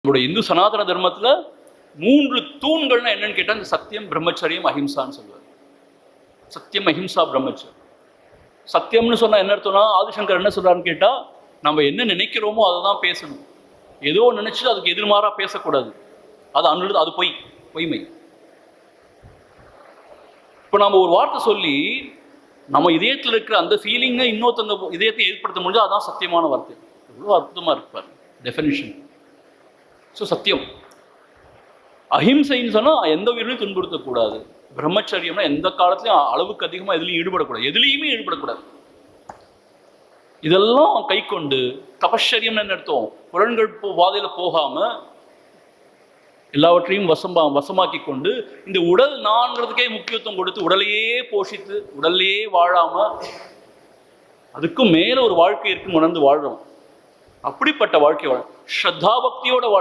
நம்மளுடைய இந்து சனாதன தர்மத்துல 3 தூண்கள்னா என்னன்னு கேட்டா இந்த சத்தியம், பிரம்மச்சரியம், அஹிம்சான்னு சொல்லுவார். சத்தியம், அஹிம்சா, பிரம்மச்சரியம். சத்தியம்னு சொன்னா என்ன அர்த்தம்னா, ஆதிசங்கர் என்ன சொல்றாருன்னு கேட்டா, நம்ம என்ன நினைக்கிறோமோ அதை தான் பேசணும். ஏதோ நினைச்சு அதுக்கு எதிர்மாறா பேசக்கூடாது. அது பொய்மை. இப்போ நம்ம ஒரு வார்த்தை சொல்லி நம்ம இதயத்தில் இருக்கிற அந்த ஃபீலிங்கை இன்னொருத்தங்க இதயத்தை ஏற்படுத்த முடிஞ்சா அதான் சத்தியமான வார்த்தை. எவ்வளோ அற்புதமா இருப்பார் டெஃபினிஷன். ஸோ சத்தியம். அஹிம்சைன்னு சொன்னா எந்த உயிரிலையும் துன்புறுத்தக்கூடாது. பிரம்மச்சரியம்னா எந்த காலத்திலையும் அளவுக்கு அதிகமாக எதுலையும் எதுலையுமே ஈடுபடக்கூடாது. இதெல்லாம் கை கொண்டு தபஸ்சரியம்னு என்ன அர்த்தம்? புலன்கள் பாதையில போகாம எல்லாவற்றையும் வசமாக்கி கொண்டு இந்த உடல் நான்கிறதுக்கே முக்கியத்துவம் கொடுத்து உடலையே போஷித்து உடல்லையே வாழாம அதுக்கும் மேல ஒரு வாழ்க்கை இருக்குன்னு உணர்ந்து வாழ்றோம். அப்படிப்பட்ட வாழ்க்கை ஸ்ரத்தா பக்தியோட